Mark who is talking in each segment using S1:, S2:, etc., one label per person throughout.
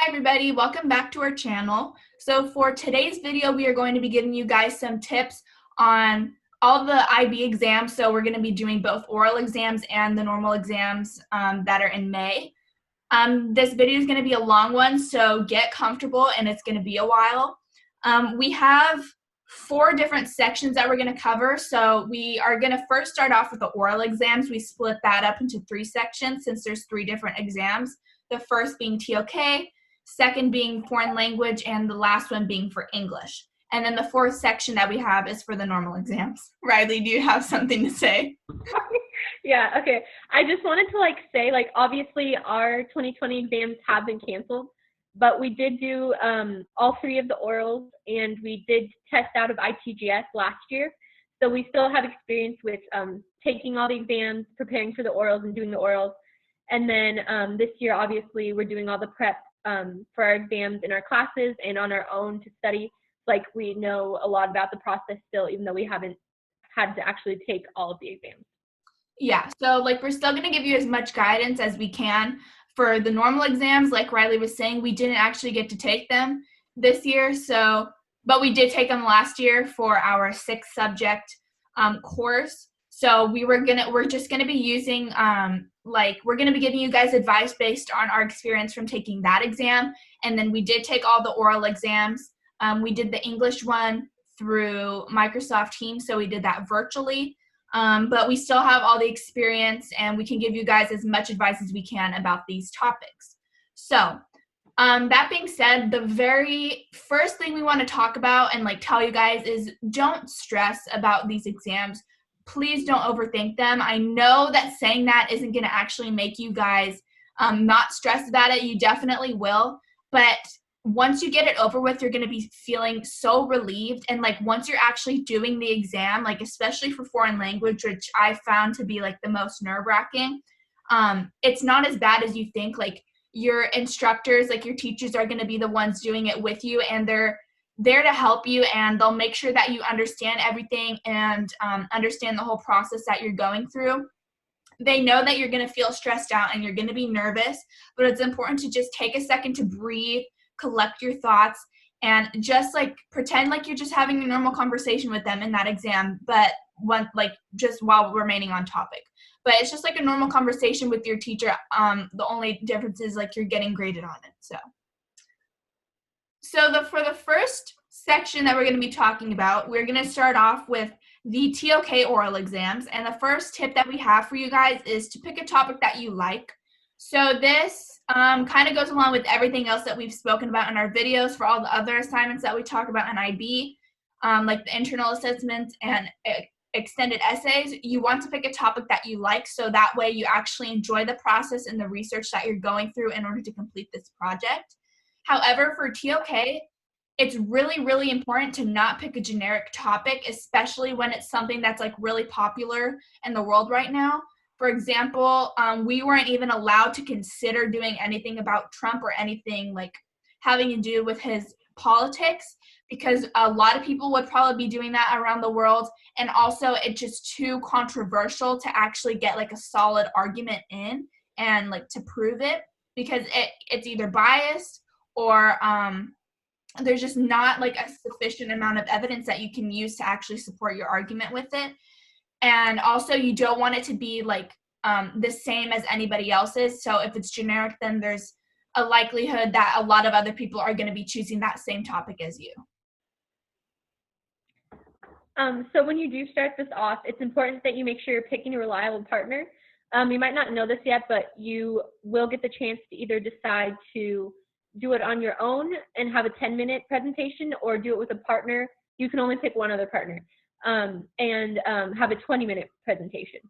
S1: Hi everybody, welcome back to our channel. So for today's video, we are going to be giving you guys some tips on all the IB exams. So we're going to be doing both oral exams and the normal exams that are in May. This video is going to be a long one, so get comfortable and it's going to be a while. We have 4 different sections that we're going to cover. So we are going to first start off with the oral exams. We split that up into 3 sections since there's 3 different exams. The first being TOK, second being foreign language, and the last one being for English. And then the 4th section that we have is for the normal exams. Riley, do you have something to say?
S2: Yeah, okay. I just wanted to say, obviously our 2020 exams have been canceled, but we did do all 3 of the orals, and we did test out of ITGS last year. So we still have experience with taking all the exams, preparing for the orals, and doing the orals. And then this year, obviously, we're doing all the prep for our exams in our classes and on our own to study. We know a lot about the process still, even though we haven't had to actually take all of the exams.
S1: Yeah, so we're still going to give you as much guidance as we can for the normal exams. Like Riley was saying, we didn't actually get to take them this year, but we did take them last year for our 6 subject course. So we're just gonna be using we're gonna be giving you guys advice based on our experience from taking that exam. And then we did take all the oral exams. We did the English one through Microsoft Teams, so we did that virtually. But we still have all the experience, and we can give you guys as much advice as we can about these topics. So that being said, the very first thing we want to talk about and tell you guys is don't stress about these exams. Please don't overthink them. I know that saying that isn't going to actually make you guys not stressed about it. You definitely will. But once you get it over with, you're going to be feeling so relieved. And once you're actually doing the exam, especially for foreign language, which I found to be the most nerve-wracking, it's not as bad as you think. Your instructors, your teachers are going to be the ones doing it with you, and they're there to help you, and they'll make sure that you understand everything and understand the whole process that you're going through. They know that you're going to feel stressed out and you're going to be nervous, but it's important to just take a second to breathe, collect your thoughts, and just pretend like you're just having a normal conversation with them in that exam, but just while remaining on topic. But it's just a normal conversation with your teacher. The only difference is you're getting graded on it. So for the first section that we're going to be talking about, we're going to start off with the TOK oral exams. And the first tip that we have for you guys is to pick a topic that you like. So this kind of goes along with everything else that we've spoken about in our videos for all the other assignments that we talk about in IB, like the internal assessments and extended essays. You want to pick a topic that you like, so that way you actually enjoy the process and the research that you're going through in order to complete this project. However, for TOK, it's really, really important to not pick a generic topic, especially when it's something that's really popular in the world right now. For example, we weren't even allowed to consider doing anything about Trump or anything having to do with his politics, because a lot of people would probably be doing that around the world. And also it's just too controversial to actually get a solid argument in and to prove it, because it's either biased or there's just not a sufficient amount of evidence that you can use to actually support your argument with it. And also you don't want it to be the same as anybody else's. So if it's generic, then there's a likelihood that a lot of other people are going to be choosing that same topic as you.
S2: So when you do start this off, it's important that you make sure you're picking a reliable partner. You might not know this yet, but you will get the chance to either decide to do it on your own and have a 10-minute presentation, or do it with a partner. You can only pick one other partner and have a 20-minute presentation.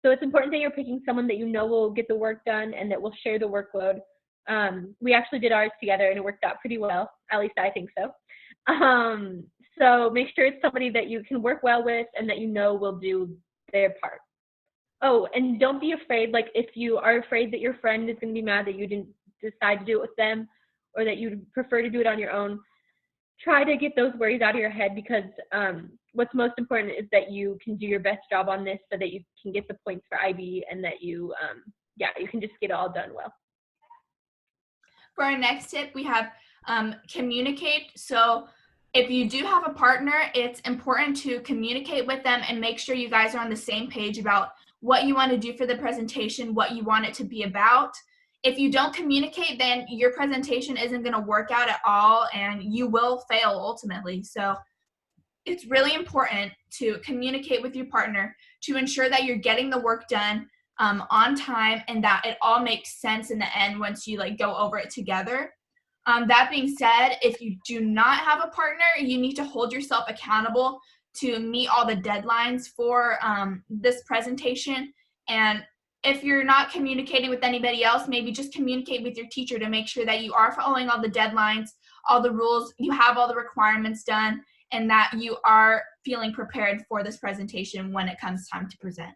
S2: So it's important that you're picking someone that you know will get the work done and that will share the workload. We actually did ours together and it worked out pretty well. At least I think so. So make sure it's somebody that you can work well with and that you know will do their part. Oh, and don't be afraid. If you are afraid that your friend is going to be mad that you didn't decide to do it with them, or that you'd prefer to do it on your own, try to get those worries out of your head, because what's most important is that you can do your best job on this so that you can get the points for IB, and that you can just get it all done well.
S1: For our next tip, we have communicate. So if you do have a partner, it's important to communicate with them and make sure you guys are on the same page about what you want to do for the presentation, what you want it to be about. If you don't communicate, then your presentation isn't going to work out at all and you will fail ultimately. So it's really important to communicate with your partner to ensure that you're getting the work done on time and that it all makes sense in the end once you like go over it together. That being said, if you do not have a partner, you need to hold yourself accountable to meet all the deadlines for this presentation. And if you're not communicating with anybody else, maybe just communicate with your teacher to make sure that you are following all the deadlines, all the rules, you have all the requirements done, and that you are feeling prepared for this presentation when it comes time to present.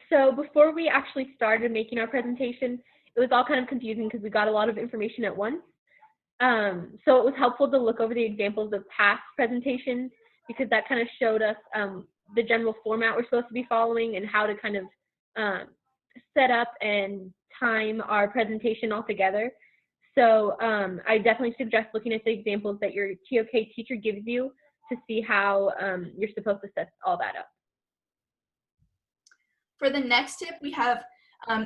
S2: So before we actually started making our presentation, it was all kind of confusing because we got a lot of information at once. So it was helpful to look over the examples of past presentations because that kind of showed us the general format we're supposed to be following and how to kind of set up and time our presentation all together. So I definitely suggest looking at the examples that your TOK teacher gives you to see how you're supposed to set all that up.
S1: For the next tip, we have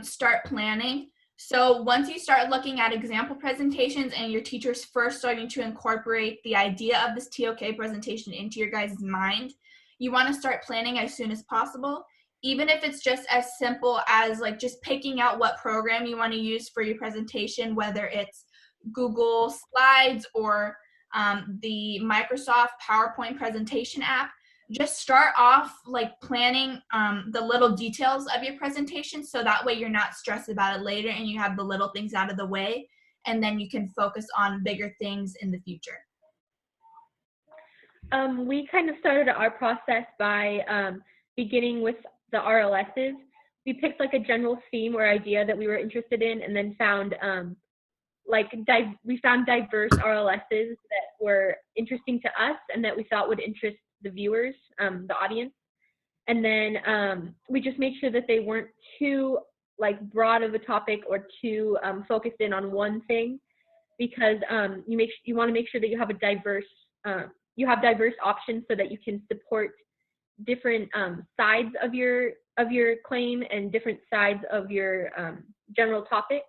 S1: start planning. So once you start looking at example presentations and your teacher's first starting to incorporate the idea of this TOK presentation into your guys' mind, you want to start planning as soon as possible, even if it's just as simple as like just picking out what program you want to use for your presentation, whether it's Google Slides or the Microsoft PowerPoint presentation app. Just start off like planning the little details of your presentation so that way you're not stressed about it later and you have the little things out of the way and then you can focus on bigger things in the future.
S2: We kind of started our process by beginning with the RLSs. We picked like a general theme or idea that we were interested in and then found we found diverse RLSs that were interesting to us and that we thought would interest the viewers, the audience. And then we just made sure that they weren't too like broad of a topic or too focused in on one thing, because you want to make sure that you have diverse options so that you can support different sides of your claim and different sides of your general topic,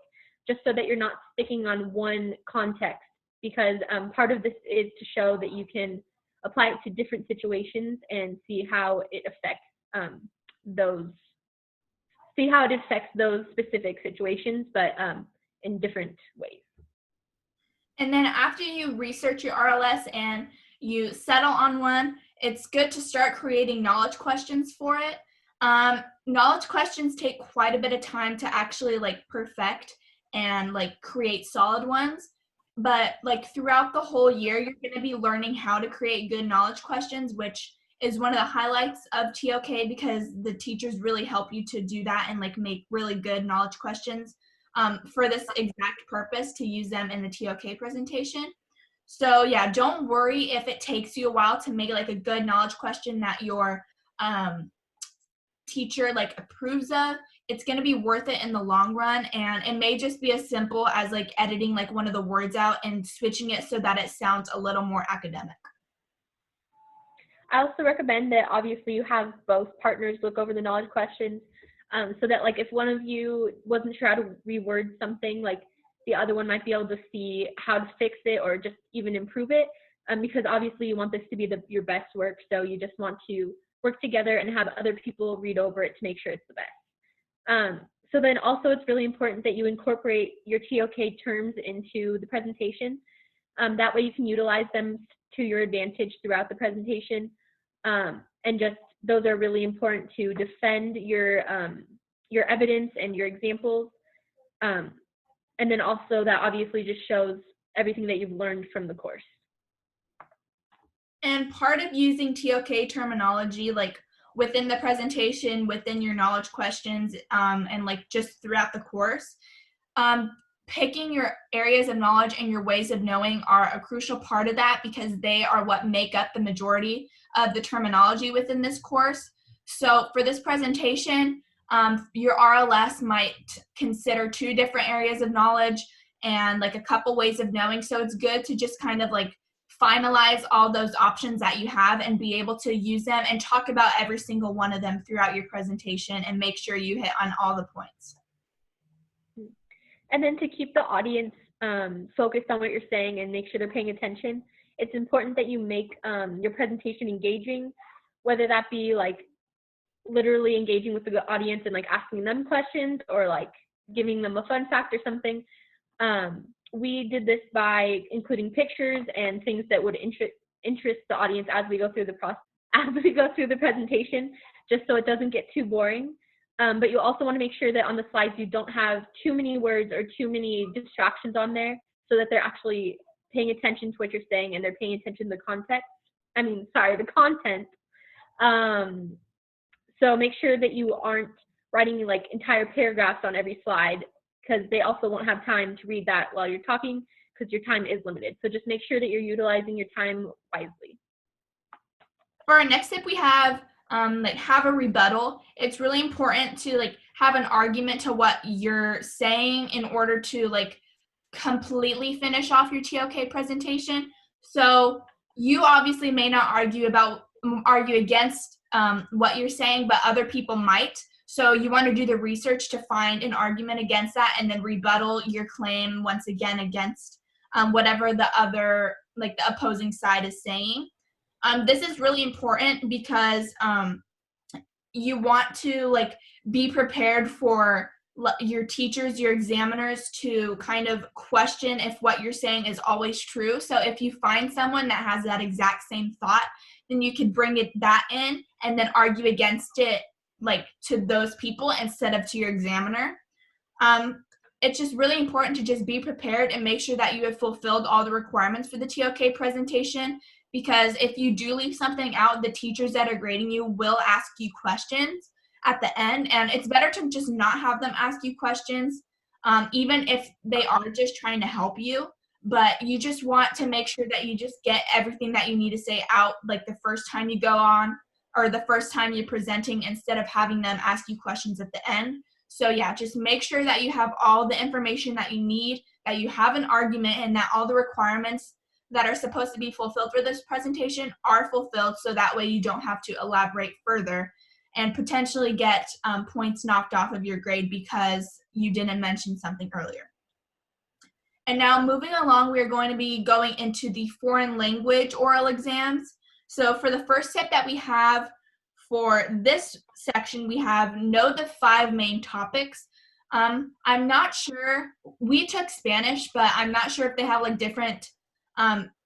S2: just so that you're not sticking on one context, because part of this is to show that you can apply it to different situations and see how it affects those specific situations, but in different ways.
S1: And then after you research your RLS and you settle on one, it's good to start creating knowledge questions for it. Knowledge questions take quite a bit of time to actually like perfect and like create solid ones. But like throughout the whole year, you're going to be learning how to create good knowledge questions, which is one of the highlights of TOK because the teachers really help you to do that and like make really good knowledge questions for this exact purpose to use them in the TOK presentation. So yeah, don't worry if it takes you a while to make like a good knowledge question that your teacher like approves of. It's going to be worth it in the long run, and it may just be as simple as like editing like one of the words out and switching it so that it sounds a little more academic.
S2: I also recommend that obviously you have both partners look over the knowledge questions so that like if one of you wasn't sure how to reword something, like the other one might be able to see how to fix it or just even improve it, because obviously you want this to be your best work, so you just want to work together and have other people read over it to make sure it's the best. So then also it's really important that you incorporate your TOK terms into the presentation. That way you can utilize them to your advantage throughout the presentation. And just those are really important to defend your evidence and your examples. And then also that obviously just shows everything that you've learned from the course.
S1: And part of using TOK terminology, like within the presentation, within your knowledge questions, and like just throughout the course, picking your areas of knowledge and your ways of knowing are a crucial part of that because they are what make up the majority of the terminology within this course. So for this presentation, Your RLS might consider 2 different areas of knowledge and like a couple ways of knowing. So it's good to just kind of like finalize all those options that you have and be able to use them and talk about every single one of them throughout your presentation and make sure you hit on all the points.
S2: And then to keep the audience focused on what you're saying and make sure they're paying attention, it's important that you make your presentation engaging, whether that be like literally engaging with the audience and like asking them questions or like giving them a fun fact or something. We did this by including pictures and things that would interest the audience as we go through the presentation, just so it doesn't get too boring. But you also want to make sure that on the slides you don't have too many words or too many distractions on there, so that they're actually paying attention to what you're saying and they're paying attention to the content. So make sure that you aren't writing like entire paragraphs on every slide, because they also won't have time to read that while you're talking, because your time is limited. So just make sure that you're utilizing your time wisely.
S1: For our next tip, we have have a rebuttal. It's really important to like have an argument to what you're saying in order to like completely finish off your TOK presentation. So you obviously may not argue against what you're saying, but other people might. So you want to do the research to find an argument against that and then rebuttal your claim once again against whatever the other, like the opposing side is saying. This is really important because you want to like be prepared for your teachers, your examiners to kind of question if what you're saying is always true. So if you find someone that has that exact same thought, then you can bring that in and then argue against it like to those people instead of to your examiner. It's just really important to just be prepared and make sure that you have fulfilled all the requirements for the TOK presentation, because if you do leave something out, the teachers that are grading you will ask you questions at the end, and it's better to just not have them ask you questions, even if they are just trying to help you. But you just want to make sure that you just get everything that you need to say out like the first time you go on or the first time you're presenting, instead of having them ask you questions at the end. So yeah, just make sure that you have all the information that you need, that you have an argument, and that all the requirements that are supposed to be fulfilled for this presentation are fulfilled, so that way you don't have to elaborate further and potentially get points knocked off of your grade because you didn't mention something earlier. And now moving along, we're going to be going into the foreign language oral exams. So for the first tip that we have for this section, we have know the 5 main topics. I'm not sure, we took Spanish, but I'm not sure if they have like different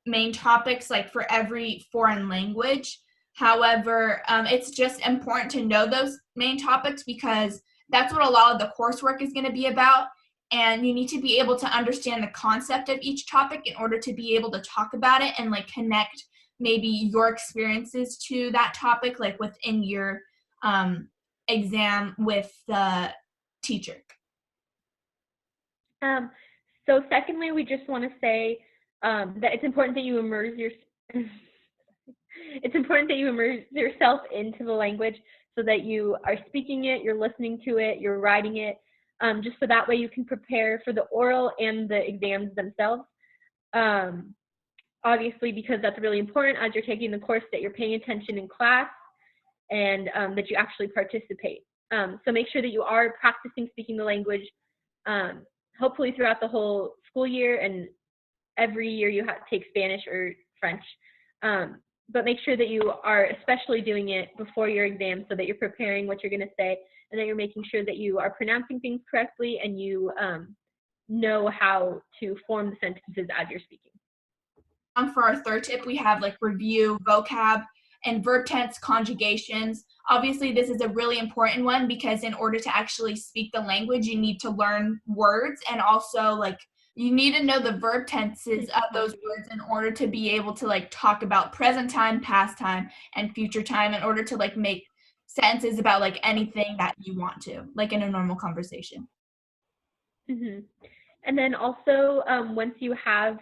S1: main topics like for every foreign language. However, it's just important to know those main topics because that's what a lot of the coursework is going to be about. And you need to be able to understand the concept of each topic in order to be able to talk about it and like connect maybe your experiences to that topic, like within your exam with the teacher.
S2: So secondly, we just want to say that it's important that you immerse yourself into the language, so that you are speaking it, you're listening to it, you're writing it, just so that way you can prepare for the oral and the exams themselves. Obviously, because that's really important as you're taking the course, that you're paying attention in class and that you actually participate. So make sure that you are practicing speaking the language, hopefully throughout the whole school year, and every year you have to take Spanish or French. But make sure that you are especially doing it before your exam, so that you're preparing what you're going to say, and that you're making sure that you are pronouncing things correctly and you know how to form the sentences as you're speaking.
S1: For our third tip, we have like review vocab and verb tense conjugations. Obviously, this is a really important one because in order to actually speak the language, you need to learn words, and also like you need to know the verb tenses of those words in order to be able to like talk about present time, past time, and future time in order to like make sentences about like anything that you want to, like in a normal conversation.
S2: Mm-hmm. And then also, once you have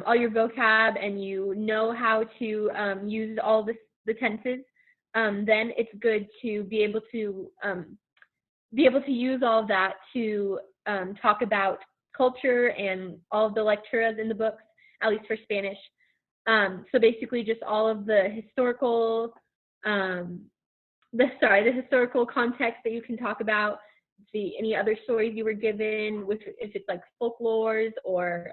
S2: all your vocab and you know how to use all the tenses, then it's good to be able to be able to use all of that to talk about culture and all of the lecturas in the books, at least for Spanish. So basically just all of the historical, the historical context that you can talk about, any other stories you were given, if it's like folklores or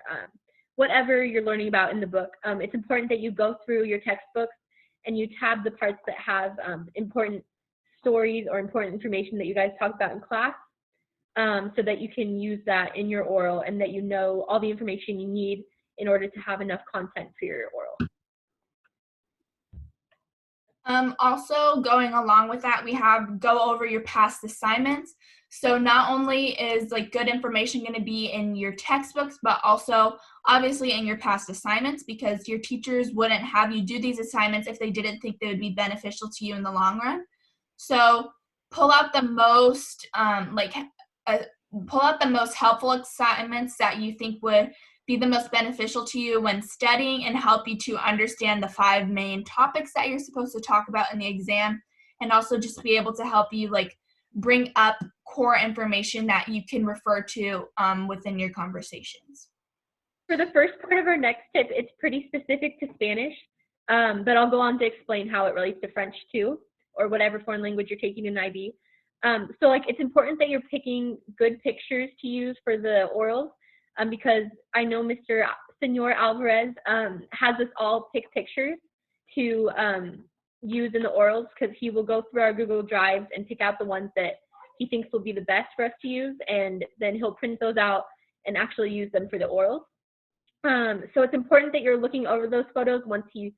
S2: whatever you're learning about in the book. It's important that you go through your textbooks and you tab the parts that have important stories or important information that you guys talk about in class, so that you can use that in your oral and that you know all the information you need in order to have enough content for your oral.
S1: Also, going along with that, we have go over your past assignments. So not only is like good information going to be in your textbooks, but also obviously in your past assignments, because your teachers wouldn't have you do these assignments if they didn't think they would be beneficial to you in the long run. So pull out the most helpful assignments that you think would be the most beneficial to you when studying and help you to understand the 5 main topics that you're supposed to talk about in the exam, and also just be able to help you like bring up core information that you can refer to within your conversations.
S2: For the first part of our next tip, it's pretty specific to Spanish, but I'll go on to explain how it relates to French too, or whatever foreign language you're taking in IB. So like it's important that you're picking good pictures to use for the orals, because I know Mr. Senor Alvarez has us all pick pictures to use in the orals, because he will go through our Google Drives and pick out the ones that he thinks will be the best for us to use, and then he'll print those out and actually use them for the orals. So it's important that you're looking over those photos once he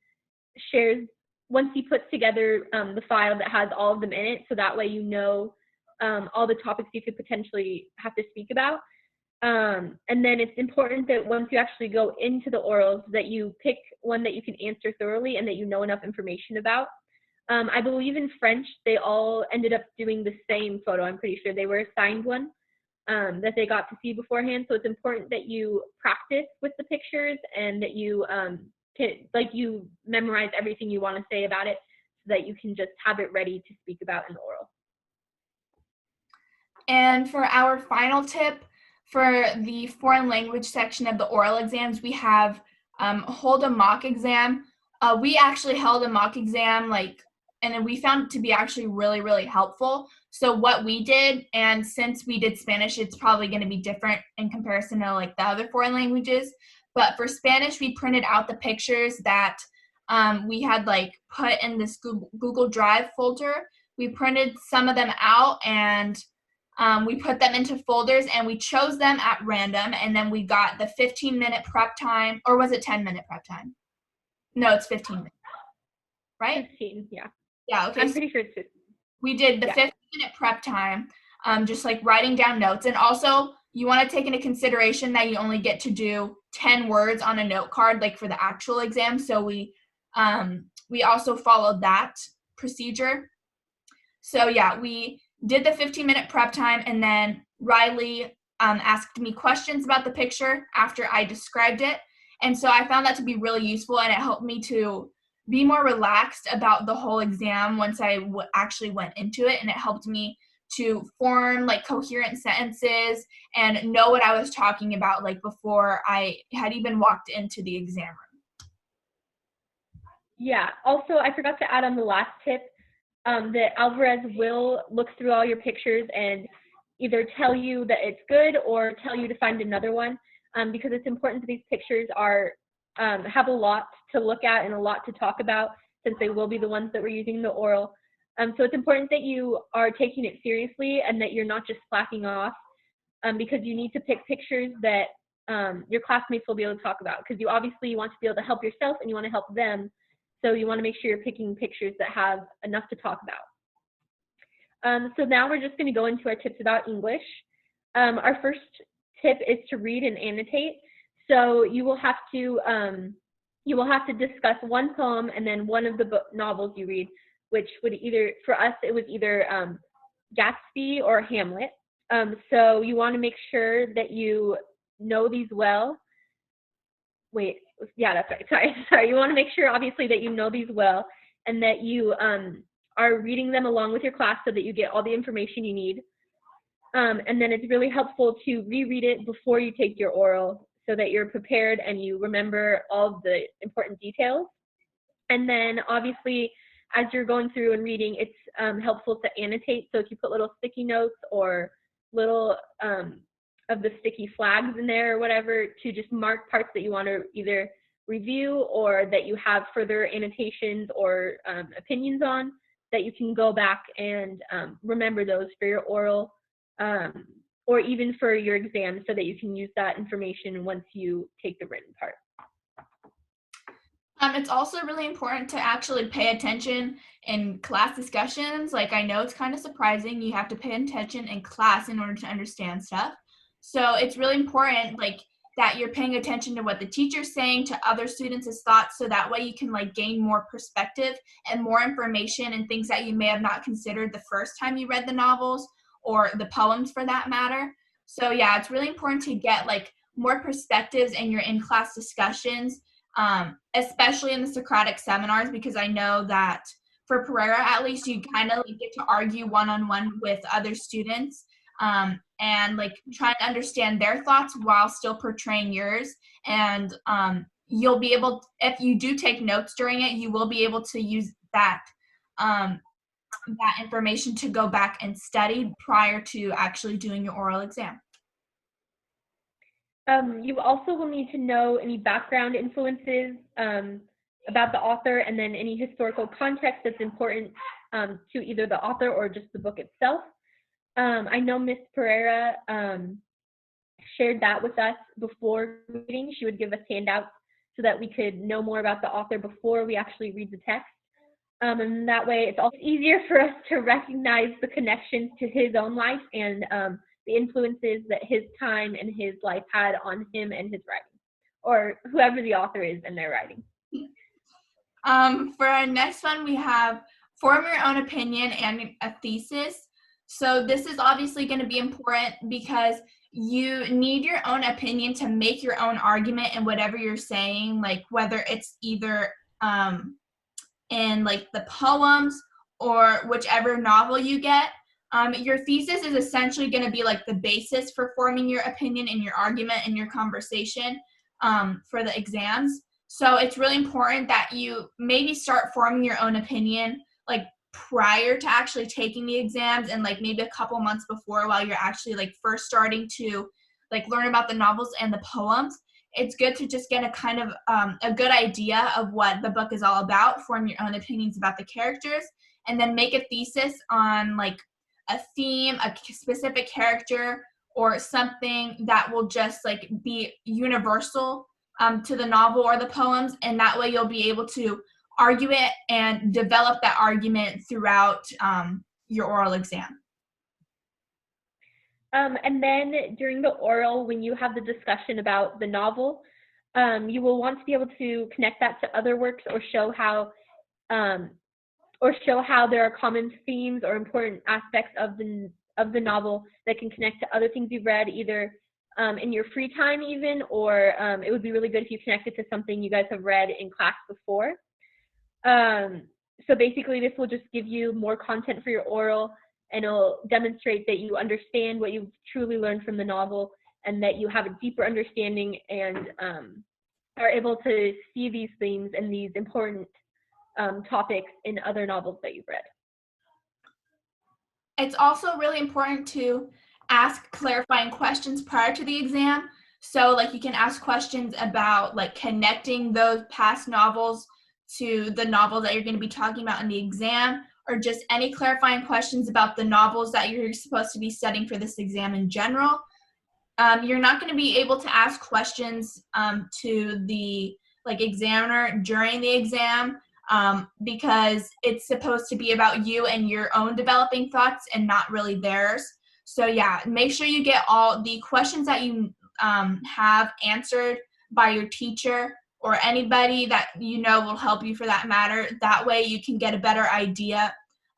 S2: puts together the file that has all of them in it, so that way you know all the topics you could potentially have to speak about. And then it's important that once you actually go into the orals that you pick one that you can answer thoroughly and that you know enough information about. I believe in French, they all ended up doing the same photo. I'm pretty sure they were assigned one that they got to see beforehand. So it's important that you practice with the pictures and that you you memorize everything you want to say about it, so that you can just have it ready to speak about in the oral.
S1: And for our final tip, for the foreign language section of the oral exams, we have hold a mock exam. We actually held a mock exam, and we found it to be actually really, really helpful. So what we did, and since we did Spanish, it's probably going to be different in comparison to like the other foreign languages. But for Spanish, we printed out the pictures that we had like put in this Google Drive folder. We printed some of them out and we put them into folders, and we chose them at random, and then we got the 15-minute prep time, or was it 10-minute prep time? No, it's 15 minutes, right?
S2: 15, yeah.
S1: Yeah, okay.
S2: I'm pretty sure it's 15.
S1: We did the 15-minute prep time, just like writing down notes. And also, you want to take into consideration that you only get to do 10 words on a note card, like for the actual exam. So we also followed that procedure. So yeah, we did the 15-minute prep time, and then Riley asked me questions about the picture after I described it. And so I found that to be really useful, and it helped me to be more relaxed about the whole exam once I actually went into it, and it helped me to form like coherent sentences and know what I was talking about like before I had even walked into the exam room.
S2: Yeah, also I forgot to add on the last tip, that Alvarez will look through all your pictures and either tell you that it's good or tell you to find another one, because it's important that these pictures have a lot to look at and a lot to talk about, since they will be the ones that we're using in the oral. So it's important that you are taking it seriously and that you're not just slacking off, because you need to pick pictures that your classmates will be able to talk about, because you obviously want to be able to help yourself and you want to help them. So you want to make sure you're picking pictures that have enough to talk about. So now we're just going to go into our tips about English. Our first tip is to read and annotate. So you will have to discuss one poem and then one of the novels you read, which would for us, it was either Gatsby or Hamlet. So you want to make sure that you know these well. Wait, yeah, that's right. Sorry. You want to make sure, obviously, that you know these well and that you are reading them along with your class so that you get all the information you need. And then it's really helpful to reread it before you take your oral so that you're prepared and you remember all of the important details. And then obviously, as you're going through and reading, it's helpful to annotate. So if you put little sticky notes or little of the sticky flags in there or whatever to just mark parts that you want to either review or that you have further annotations or opinions on, that you can go back and remember those for your oral or even for your exam so that you can use that information once you take the written part.
S1: It's also really important to actually pay attention in class discussions. Like, I know it's kind of surprising you have to pay attention in class in order to understand stuff. So it's really important, like, that you're paying attention to what the teacher's saying, to other students' thoughts, so that way you can, like, gain more perspective and more information and things that you may have not considered the first time you read the novels or the poems for that matter. So yeah, it's really important to get, like, more perspectives in your in-class discussions, especially in the Socratic seminars, because I know that for Pereira, at least, you kind of like get to argue one-on-one with other students, and like trying to understand their thoughts while still portraying yours. And you'll be able, if you do take notes during it, you will be able to use that that information to go back and study prior to actually doing your oral exam.
S2: You also will need to know any background influences about the author, and then any historical context that's important to either the author or just the book itself. I know Miss Pereira shared that with us before reading. She would give us handouts so that we could know more about the author before we actually read the text. And that way it's also easier for us to recognize the connections to his own life and the influences that his time and his life had on him and his writing, or whoever the author is in their writing.
S1: For our next one, we have form your own opinion and a thesis. So this is obviously going to be important because you need your own opinion to make your own argument in whatever you're saying, like whether it's either in like the poems or whichever novel you get. Your thesis is essentially going to be like the basis for forming your opinion and your argument and your conversation for the exams. So it's really important that you maybe start forming your own opinion like prior to actually taking the exams, and like maybe a couple months before, while you're actually like first starting to like learn about the novels and the poems. It's good to just get a kind of a good idea of what the book is all about, form your own opinions about the characters, and then make a thesis on like a theme, a specific character, or something that will just like be universal to the novel or the poems. And that way you'll be able to argue it and develop that argument throughout your oral exam.
S2: And then during the oral, when you have the discussion about the novel, you will want to be able to connect that to other works, or show how there are common themes or important aspects of the novel that can connect to other things you've read, either in your free time even, or it would be really good if you connected to something you guys have read in class before. So basically this will just give you more content for your oral, and it'll demonstrate that you understand what you've truly learned from the novel, and that you have a deeper understanding and are able to see these themes and these important topics in other novels that you've read.
S1: It's also really important to ask clarifying questions prior to the exam. So like you can ask questions about like connecting those past novels to the novel that you're going to be talking about in the exam, or just any clarifying questions about the novels that you're supposed to be studying for this exam in general. You're not going to be able to ask questions to the like examiner during the exam because it's supposed to be about you and your own developing thoughts and not really theirs. So yeah, make sure you get all the questions that you have answered by your teacher or anybody that you know will help you for that matter. That way you can get a better idea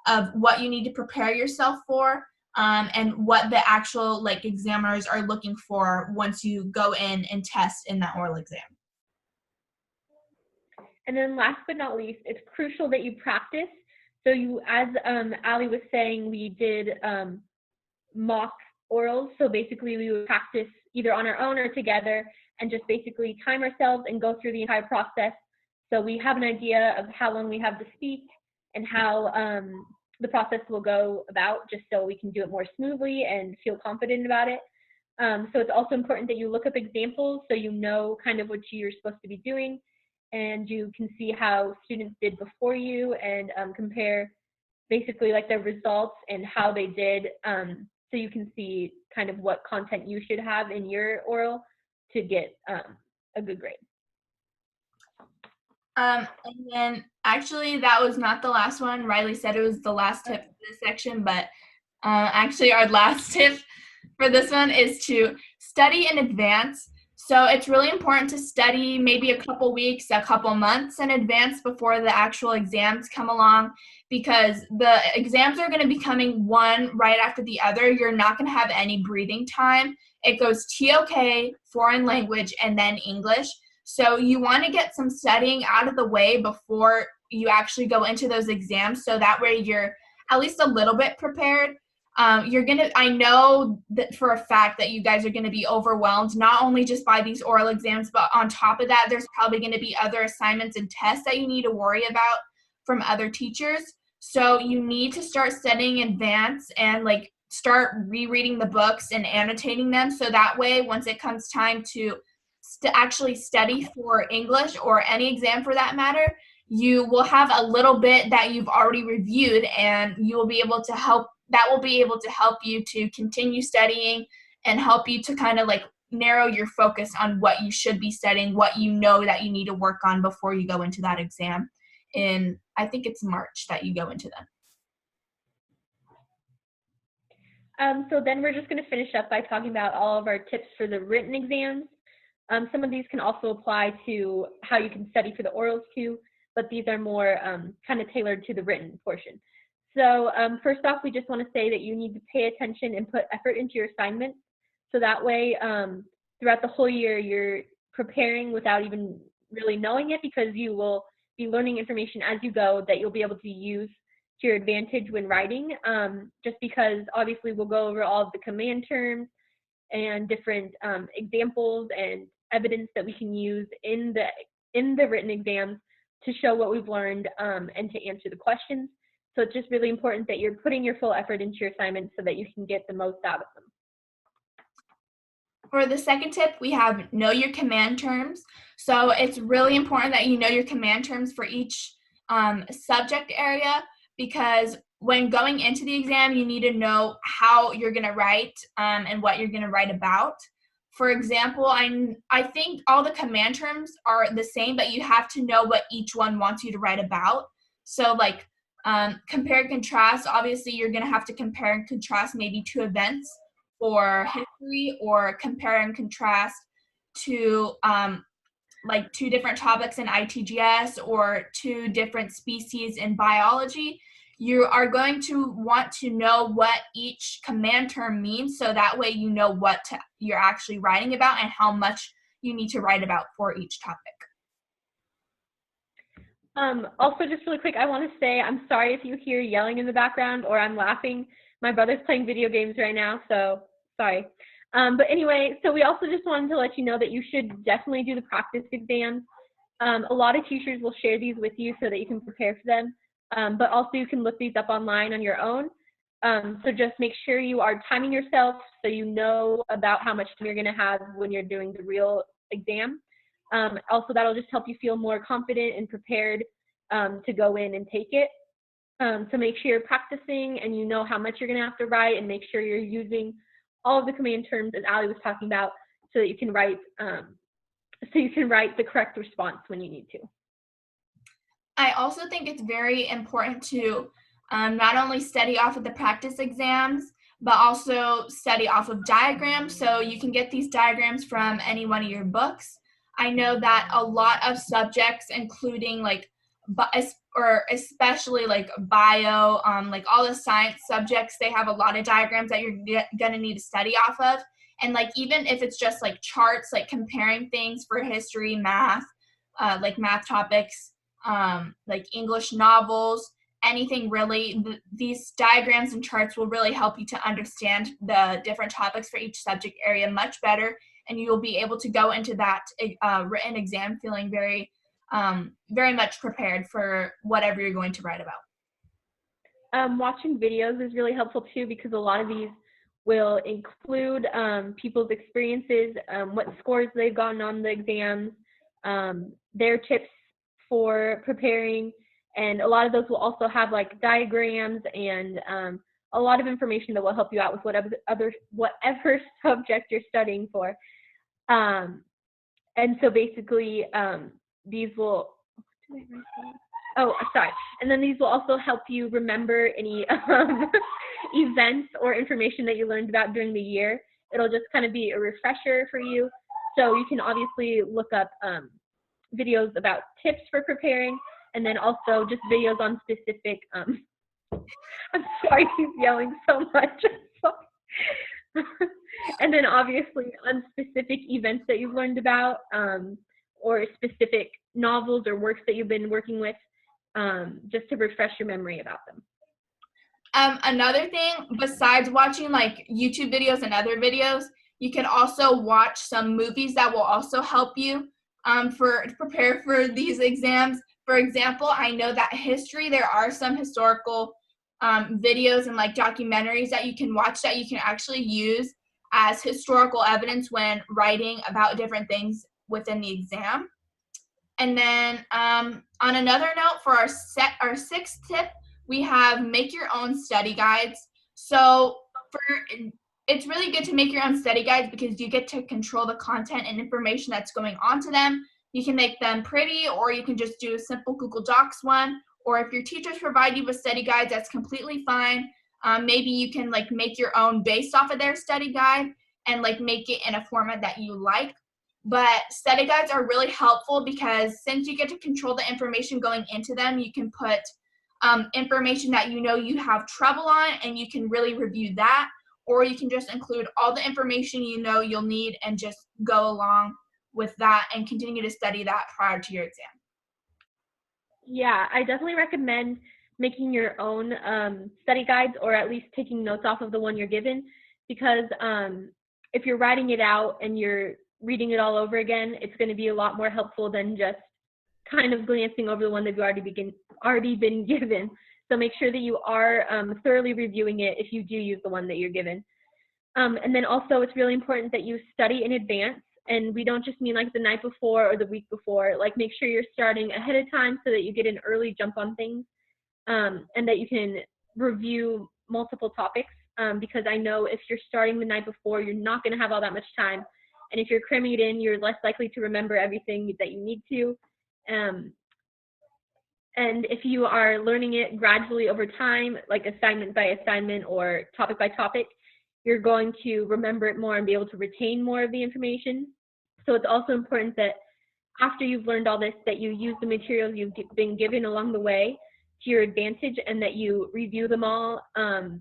S1: of what you need to prepare yourself for, and what the actual like examiners are looking for once you go in and test in that oral exam.
S2: And then last but not least, it's crucial that you practice. So you, as Ali was saying, we did mock orals. So basically we would practice either on our own or together and just basically time ourselves and go through the entire process. So we have an idea of how long we have to speak and how the process will go about, just so we can do it more smoothly and feel confident about it. So it's also important that you look up examples so you know kind of what you're supposed to be doing, and you can see how students did before you and compare basically like their results and how they did, so you can see kind of what content you should have in your oral to get a good grade.
S1: And then actually that was not the last one. Riley said it was the last tip for this section, but actually our last tip for this one is to study in advance. So it's really important to study maybe a couple weeks, a couple months in advance before the actual exams come along, because the exams are going to be coming one right after the other. You're not going to have any breathing time. It goes TOK, foreign language, and then English. So you want to get some studying out of the way before you actually go into those exams, so that way you're at least a little bit prepared. I know that for a fact that you guys are going to be overwhelmed, not only just by these oral exams, but on top of that, there's probably going to be other assignments and tests that you need to worry about from other teachers. So you need to start studying in advance and like start rereading the books and annotating them. So that way, once it comes time to actually study for English or any exam for that matter, you will have a little bit that you've already reviewed, and you will be able to help you to continue studying and help you to kind of like narrow your focus on what you should be studying, what you know that you need to work on before you go into that exam. In I think it's March that you go into them.
S2: So then we're just going to finish up by talking about all of our tips for the written exams. Some of these can also apply to how you can study for the orals too, but these are more kind of tailored to the written portion. So first off, we just want to say that you need to pay attention and put effort into your assignments. So that way, throughout the whole year, you're preparing without even really knowing it, because you will be learning information as you go that you'll be able to use to your advantage when writing. Just because obviously we'll go over all of the command terms and different examples and evidence that we can use in the written exams to show what we've learned and to answer the questions. So it's just really important that you're putting your full effort into your assignments so that you can get the most out of them.
S1: For the second tip, we have know your command terms. So it's really important that you know your command terms for each subject area, because when going into the exam, you need to know how you're going to write and what you're going to write about. For example, I think all the command terms are the same, but you have to know what each one wants you to write about. So like compare and contrast, obviously you're going to have to compare and contrast maybe two events for history, or compare and contrast to like two different topics in ITGS or two different species in biology. You are going to want to know what each command term means, so that way you know what you're actually writing about and how much you need to write about for each topic.
S2: Also, just really quick, I want to say I'm sorry if you hear yelling in the background or I'm laughing. My brother's playing video games right now, so sorry. But anyway, so we also just wanted to let you know that you should definitely do the practice exams. A lot of teachers will share these with you so that you can prepare for them. But also you can look these up online on your own. So just make sure you are timing yourself so you know about how much time you're going to have when you're doing the real exam. Also, that'll just help you feel more confident and prepared to go in and take it. So make sure you're practicing and you know how much you're going to have to write, and make sure you're using all of the command terms as Ali was talking about, so that you can write the correct response when you need to.
S1: I also think it's very important to not only study off of the practice exams, but also study off of diagrams. So you can get these diagrams from any one of your books. I know that a lot of subjects, including like, or especially like bio, like all the science subjects, they have a lot of diagrams that you're gonna need to study off of. And like, even if it's just like charts, like comparing things for history, math, like math topics, like English novels, anything really. These diagrams and charts will really help you to understand the different topics for each subject area much better, and you'll be able to go into that written exam feeling very, very much prepared for whatever you're going to write about.
S2: Watching videos is really helpful too, because a lot of these will include people's experiences, what scores they've gotten on the exams, their tips for preparing, and a lot of those will also have like diagrams and a lot of information that will help you out with whatever subject you're studying for. And so basically these will, and then these will also help you remember any events or information that you learned about during the year. It'll just kind of be a refresher for you. So you can obviously look up videos about tips for preparing, and then also just videos on specific, I'm sorry, he's yelling so much. And then obviously on specific events that you've learned about, or specific novels or works that you've been working with, just to refresh your memory about them.
S1: Another thing, besides watching like YouTube videos and other videos, you can also watch some movies that will also help you to prepare for these exams. For example, I know that history, there are some historical videos and like documentaries that you can watch that you can actually use as historical evidence when writing about different things within the exam. And then on another note, for our sixth tip, we have make your own study guides. So it's really good to make your own study guides because you get to control the content and information that's going onto them. You can make them pretty, or you can just do a simple Google Docs one. Or if your teachers provide you with study guides, that's completely fine. Maybe you can like make your own based off of their study guide and like make it in a format that you like. But study guides are really helpful because since you get to control the information going into them, you can put information that you know you have trouble on, and you can really review that. Or you can just include all the information you know you'll need and just go along with that and continue to study that prior to your exam.
S2: Yeah, I definitely recommend making your own study guides, or at least taking notes off of the one you're given, because if you're writing it out and you're reading it all over again, it's going to be a lot more helpful than just kind of glancing over the one that you've already been given. So make sure that you are thoroughly reviewing it if you do use the one that you're given. And then also it's really important that you study in advance. And we don't just mean like the night before or the week before. Like make sure you're starting ahead of time so that you get an early jump on things, and that you can review multiple topics. Because I know if you're starting the night before, you're not going to have all that much time. And if you're cramming it in, you're less likely to remember everything that you need to. And if you are learning it gradually over time, like assignment by assignment or topic by topic, you're going to remember it more and be able to retain more of the information. So it's also important that after you've learned all this, that you use the materials you've been given along the way to your advantage, and that you review them all,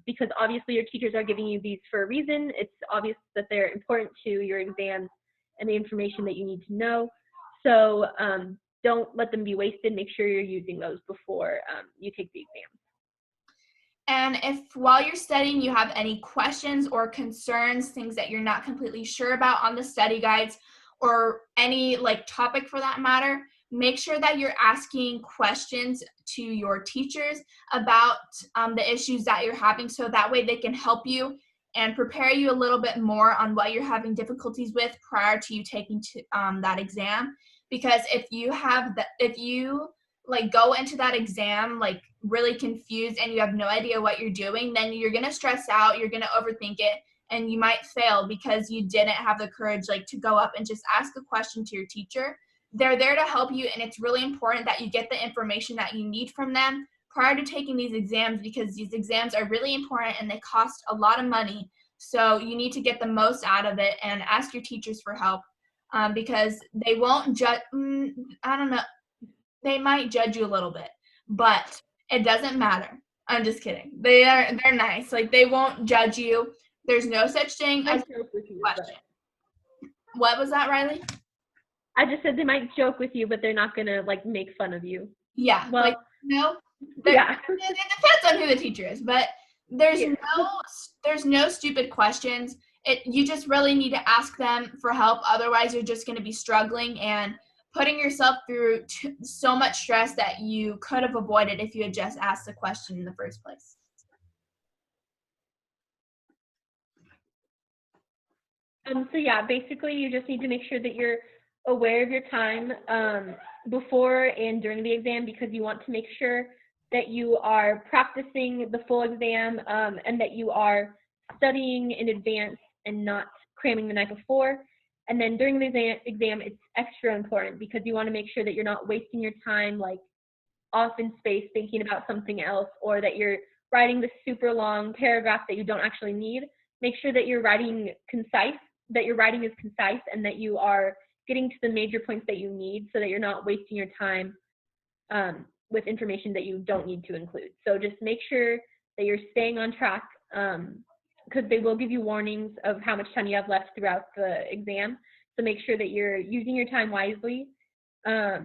S2: because obviously your teachers are giving you these for a reason. It's obvious that they're important to your exams and the information that you need to know. So don't let them be wasted. Make sure you're using those before you take the exam.
S1: And if while you're studying you have any questions or concerns, things that you're not completely sure about on the study guides, or any like topic for that matter, make sure that you're asking questions to your teachers about the issues that you're having, so that way they can help you and prepare you a little bit more on what you're having difficulties with prior to you taking that exam. Because if you like go into that exam like really confused and you have no idea what you're doing, then you're going to stress out, you're going to overthink it, and you might fail because you didn't have the courage like to go up and just ask a question to your teacher. They're there to help you, and it's really important that you get the information that you need from them prior to taking these exams, because these exams are really important and they cost a lot of money. So you need to get the most out of it and ask your teachers for help, because they won't judge. I don't know. They might judge you a little bit, but it doesn't matter. I'm just kidding. They're nice. Like they won't judge you. There's no such thing as a question. What was that, Riley?
S2: I just said they might joke with you, but they're not gonna like make fun of you.
S1: Yeah.
S2: Well,
S1: like, no.
S2: Yeah.
S1: It depends on who the teacher is, but there's no stupid questions. You just really need to ask them for help. Otherwise, you're just going to be struggling and putting yourself through so much stress that you could have avoided if you had just asked the question in the first place.
S2: So yeah, basically you just need to make sure that you're aware of your time before and during the exam, because you want to make sure that you are practicing the full exam and that you are studying in advance and not cramming the night before. And then during the exam, it's extra important because you want to make sure that you're not wasting your time like off in space thinking about something else, or that you're writing this super long paragraph that you don't actually need. Make sure that you're writing concise, that your writing is concise, and that you are getting to the major points that you need, so that you're not wasting your time with information that you don't need to include. So just make sure that you're staying on track, because they will give you warnings of how much time you have left throughout the exam. So make sure that you're using your time wisely, so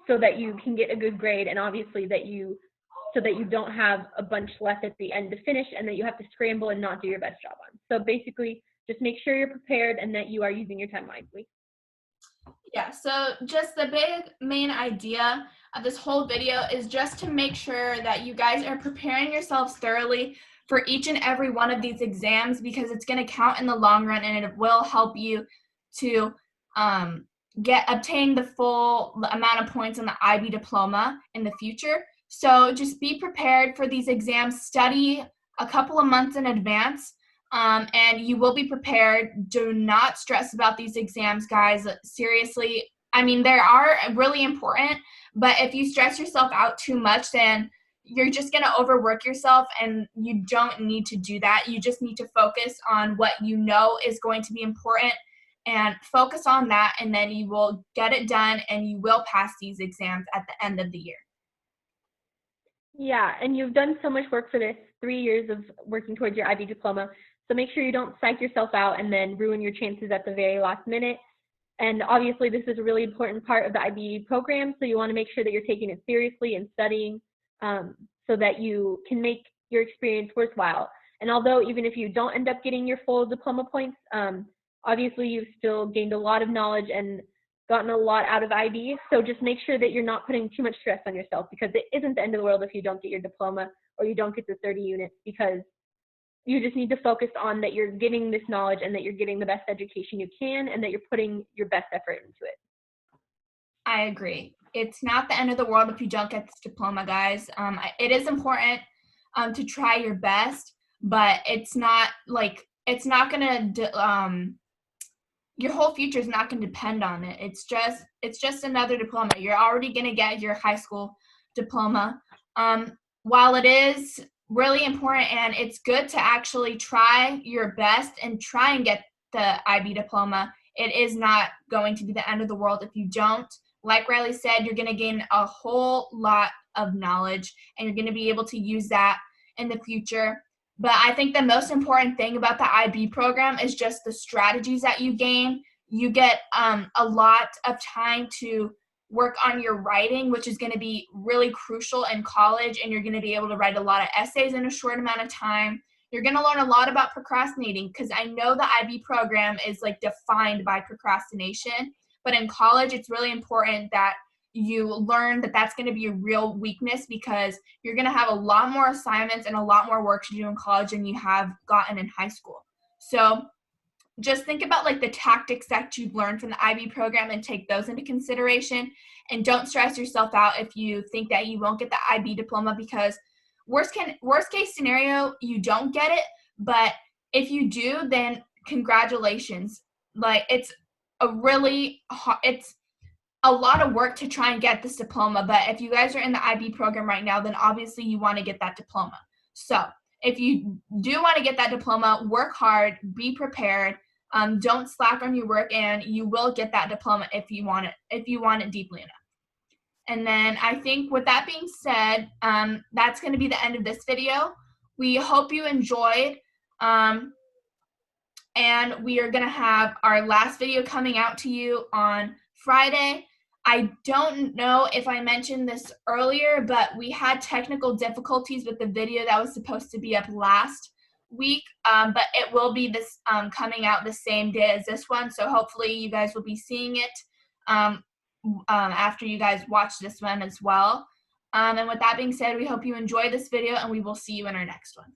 S2: that you can get a good grade, and obviously so that you don't have a bunch left at the end to finish and that you have to scramble and not do your best job on. So basically, just make sure you're prepared and that you are using your time wisely.
S1: Yeah, so just the big main idea of this whole video is just to make sure that you guys are preparing yourselves thoroughly for each and every one of these exams, because it's going to count in the long run and it will help you to obtain the full amount of points on the IB diploma in the future. So just be prepared for these exams. Study a couple of months in advance, and you will be prepared. Do not stress about these exams, guys. Seriously, I mean, they are really important, but if you stress yourself out too much, then you're just going to overwork yourself, and you don't need to do that. You just need to focus on what you know is going to be important and focus on that, and then you will get it done and you will pass these exams at the end of the year.
S2: Yeah, and you've done so much work for this, 3 years of working towards your IB diploma. So make sure you don't psych yourself out and then ruin your chances at the very last minute. And obviously, this is a really important part of the IB program, so you want to make sure that you're taking it seriously and studying so that you can make your experience worthwhile. And although even if you don't end up getting your full diploma points, obviously you've still gained a lot of knowledge and gotten a lot out of IB. So just make sure that you're not putting too much stress on yourself, because it isn't the end of the world if you don't get your diploma or you don't get the 30 units, because you just need to focus on that you're getting this knowledge and that you're getting the best education you can and that you're putting your best effort into it.
S1: I agree. It's not the end of the world if you don't get this diploma, guys. It is important to try your best, but it's not going to your whole future is not going to depend on it. It's just another diploma. You're already going to get your high school diploma. While it is really important and it's good to actually try your best and try and get the IB diploma, it is not going to be the end of the world if you don't. Like Riley said, you're going to gain a whole lot of knowledge and you're going to be able to use that in the future. But I think the most important thing about the IB program is just the strategies that you gain. You get a lot of time to work on your writing, which is going to be really crucial in college, and you're going to be able to write a lot of essays in a short amount of time. You're going to learn a lot about procrastinating, because I know the IB program is like defined by procrastination, but in college it's really important that you learn that that's going to be a real weakness, because you're going to have a lot more assignments and a lot more work to do in college than you have gotten in high school. So just think about like the tactics that you've learned from the IB program and take those into consideration, and don't stress yourself out if you think that you won't get the IB diploma, because worst case scenario, you don't get it, but if you do, then congratulations. Like it's a lot of work to try and get this diploma, but if you guys are in the IB program right now, then obviously you want to get that diploma. So if you do want to get that diploma, work hard, be prepared, don't slack on your work, and you will get that diploma if you want it deeply enough. And then I think with that being said, that's going to be the end of this video. We hope you enjoyed, and we are going to have our last video coming out to you on Friday. I don't know if I mentioned this earlier, but we had technical difficulties with the video that was supposed to be up last week, but it will be this coming out the same day as this one, so hopefully you guys will be seeing it after you guys watch this one as well. And with that being said, we hope you enjoy this video, and we will see you in our next one.